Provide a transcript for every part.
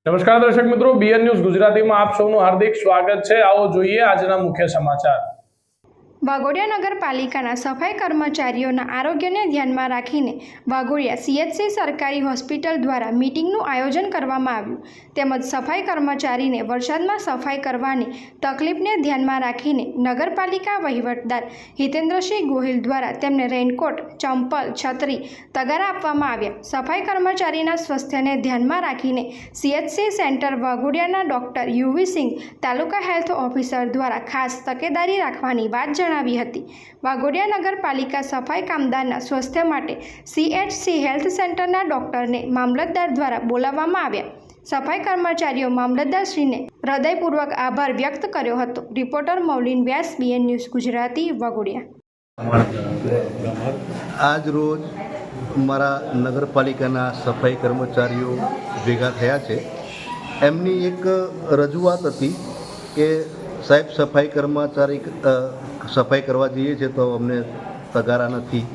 નમસ્કાર દર્શક મિત્રો, બીએન ન્યૂઝ ગુજરાતીમાં આપ સૌનું હાર્દિક સ્વાગત છે। આવો જોઈએ આજના મુખ્ય સમાચાર। વાઘોડિયા નગરપાલિકાના સફાઈ કર્મચારીઓના આરોગ્યને ધ્યાનમાં રાખીને વાઘોડિયા સીએચસી સરકારી હોસ્પિટલ દ્વારા મીટિંગનું આયોજન કરવામાં આવ્યું તેમજ સફાઈ કર્મચારીને વરસાદમાં સફાઈ કરવાની તકલીફને ધ્યાનમાં રાખીને નગરપાલિકા વહીવટદાર હિતેન્દ્રસિંહ ગોહિલ દ્વારા તેમને રેઇનકોટ, ચંપલ, છત્રી, તગારા આપવામાં આવ્યા। સફાઈ કર્મચારીના સ્વાસ્થ્યને ધ્યાનમાં રાખીને CHC centre વાઘોડિયાના doctor UV Singh taluka health officer દ્વારા ખાસ તકેદારી રાખવાની વાત જણાવી હતી। વાઘોડિયા નગરપાલિકા સફાઈ કામદારના સ્વાસ્થ્ય માટે સીએચસી હેલ્થ સેન્ટરના ડોક્ટરને મામલતદાર દ્વારા બોલાવવામાં આવ્યા। સફાઈ કર્મચારીઓ મામલતદારશ્રીને હૃદયપૂર્વક આભાર વ્યક્ત કર્યો હતો। રિપોર્ટર મૌલિન વ્યાસ, બીએન ન્યૂઝ ગુજરાતી, વાઘોડિયા। આજ રોજ મારા નગરપાલિકાના સફાઈ કર્મચારીઓ ભેગા થયા છે। એમની એક રજૂઆત હતી કે સાહેબ, સફાઈ કર્મચારી સફાઈ કરવા જઈએ છીએ તો અમને તગારા નથી,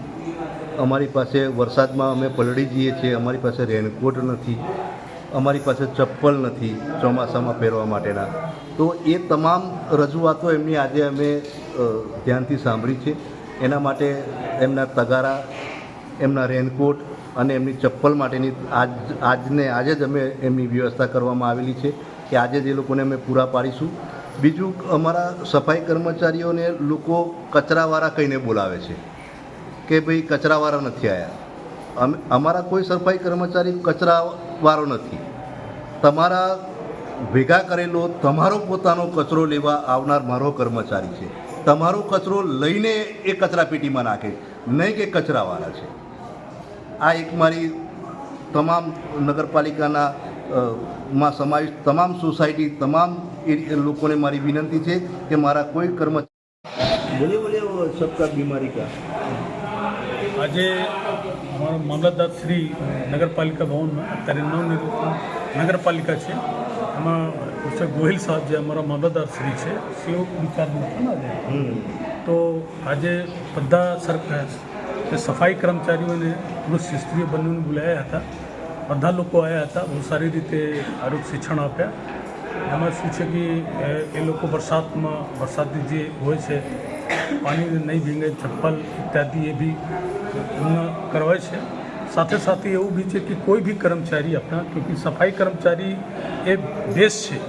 અમારી પાસે વરસાદમાં અમે પલળી જઈએ છીએ, અમારી પાસે રેનકોટ નથી, અમારી પાસે ચપ્પલ નથી ચોમાસામાં પહેરવા માટેના। તો એ તમામ રજૂઆતો એમની આજે અમે ધ્યાનથી સાંભળી છે। એના માટે એમના તગારા, એમના રેનકોટ અને એમની ચપ્પલ માટેની આજે જ અમે એમની વ્યવસ્થા કરવામાં આવેલી છે કે આજે જ એ લોકોને અમે પૂરા પાડીશું। બીજું, અમારા સફાઈ કર્મચારીઓને લોકો કચરાવાળા કહીને બોલાવે છે કે ભાઈ કચરાવાળા નથી આવ્યા। અમારા કોઈ સફાઈ કર્મચારી કચરાવાળો નથી। તમારા ભેગા કરેલો તમારો પોતાનો કચરો લેવા આવનાર મારો કર્મચારી છે। તમારો કચરો લઈને એ કચરાપેટીમાં નાખે, નહીં કે કચરાવાળા છે। આ એક મારી તમામ નગરપાલિકાના માં સમાવિષ્ટ તમામ સોસાયટી, તમામ લોકોને મારી વિનંતી છે કે મારા કોઈ કર્મચારી બોલે સબકા બીમારી કા। આજે અમારા મામલતદાર શ્રી નગરપાલિકા ભવનમાં અત્યારે નવનિર્મિત નગરપાલિકા છે, એમાં મિસ્ટર ગોહિલ સાહેબ જે અમારા મામલતદાર શ્રી છે, સીઓ વિચાર તો આજે બધા સરકાર સફાઈ કર્મચારીઓને પુરુષ સ્ત્રીઓ બંનેને બોલાયા હતા। બધા લોકો આવ્યા હતા, બહુ સારી રીતે આરોગ્ય શિક્ષણ આપ્યા। એમાં શું છે કે એ લોકો વરસાદની જે હોય છે પાણીને નહીં ભીંગે, ચપ્પલ ઇત્યાદિ એ બી એમના કરવાય છે। સાથે સાથે એવું બી છે कि कोई भी कर्मचारी अपना, क्योंकि सफाई कर्मचारी ये देश है,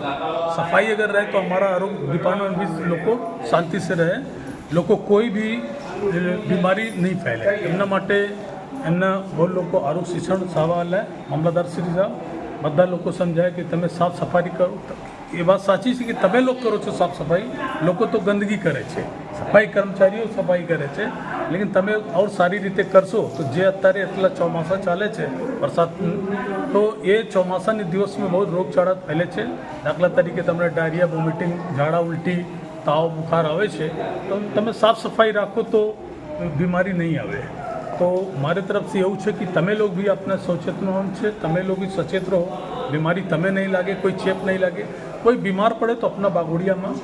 सफाई अगर रहे तो हमारा आरोग्य डिपार्टमेंट भी लोग शांति से रहे, लोग कोई भी बीमारी नहीं फैले। एमना માટે એમના બહુ લોકો આરોગ્ય શિક્ષણ સાવા લે। મામલતદાર શ્રી સાહેબ બધા લોકો સમજાય કે તમે સાફ સફાઈ કરો। એ વાત સાચી છે કે તમે લોકો કરો છો સાફ સફાઈ, લોકો તો ગંદકી કરે છે, સફાઈ કર્મચારીઓ સફાઈ કરે છે, લેકિન તમે ઓર સારી રીતે કરશો તો જે અત્યારે એટલા ચોમાસા ચાલે છે વરસાદ, તો એ ચોમાસાની દિવસમાં બહુ રોગચાળા ફેલે છે। દાખલા તરીકે તમને ડાયરિયા, વોમિટિંગ, ઝાડા ઉલટી, તાવ, બુખાર આવે છે। તો તમે સાફ સફાઈ રાખો તો બીમારી નહીં આવે। तो हमारे तरफ से એવું છે कि તમે लोग भी अपना सचेतन છે, તમે लोग भी सचेत रहो, बीमारी તમે નહીં લાગે, કોઈ ચેપ નહીં લાગે। કોઈ બીમાર પડે તો अपना વાઘોડિયામાં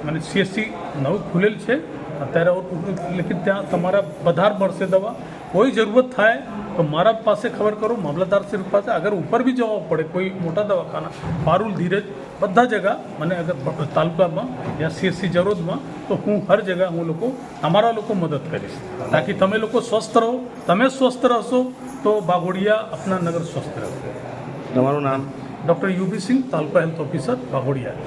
મને સીએચસી નવું ખુલેલ છે અત્યારે, લેકિન ત્યાં તમારા વધારે મળશે દવા। કોઈ જરૂરત થાય તો મારા પાસે ખબર કરો, મામલતદાર શ્રી પાસે। અગર ઉપર भी જવા પડે કોઈ મોટા દવાખાના, પારુલ, ધીરજ, બધા જગા મને અગર તાલુકામાં યા સીએચસી જરૂરતમાં તો હું હર જગા હું લોકો અમારા લોકો મદદ કરીશ, તાકી તમે લોકો સ્વસ્થ રહો। તમે સ્વસ્થ રહેશો તો વાઘોડિયા આપના નગર સ્વસ્થ રહેશે। તમારું નામ? Doctor UV Singh, taluka health officer Waghodia,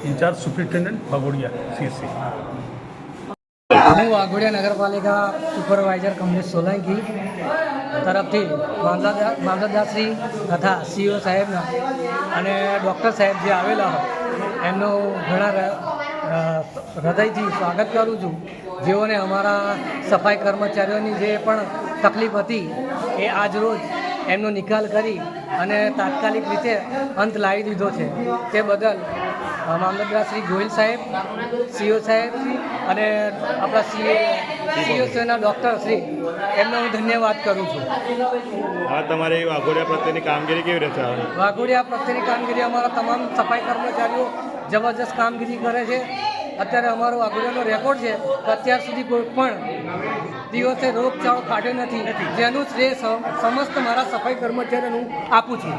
in-charge superintendent Waghodia CHC. હું વાઘોડિયા નગરપાલિકા સુપરવાઇઝર કમલેશ સોલંકી તરફથી મામલતદારશ્રી તથા સીઓ સાહેબના અને ડૉક્ટર સાહેબ જે આવેલા હોય એમનું ઘણા હૃદયથી સ્વાગત કરું છું। જેઓને અમારા સફાઈ કર્મચારીઓની જે પણ તકલીફ હતી એ આજરોજ એમનો નિકાલ કરી અને તાત્કાલિક રીતે અંત લાવી દીધો છે। તે બદલ મામલતદાર શ્રી ગોહિલ સાહેબ, સીઓ સાહેબ અને આપણા સીઓના ડૉક્ટર શ્રી એમનો હું ધન્યવાદ કરું છું। હા, તમારી વાઘોડિયા પ્રત્યેની કામગીરી કેવી રીતે આવે? વાઘોડિયા પ્રત્યેની કામગીરી અમારા તમામ સફાઈ કર્મચારીઓ જબરજસ્ત કામગીરી કરે છે। અત્યારે અમારો વાઘોડિયાનો રેકોર્ડ છે કે અત્યાર સુધી કોઈ પણ દિવસે રોગચાળો ફાટ્યો નથી, જેનું શ્રેય સમસ્ત મારા સફાઈ કર્મચારીઓનું આપું છું।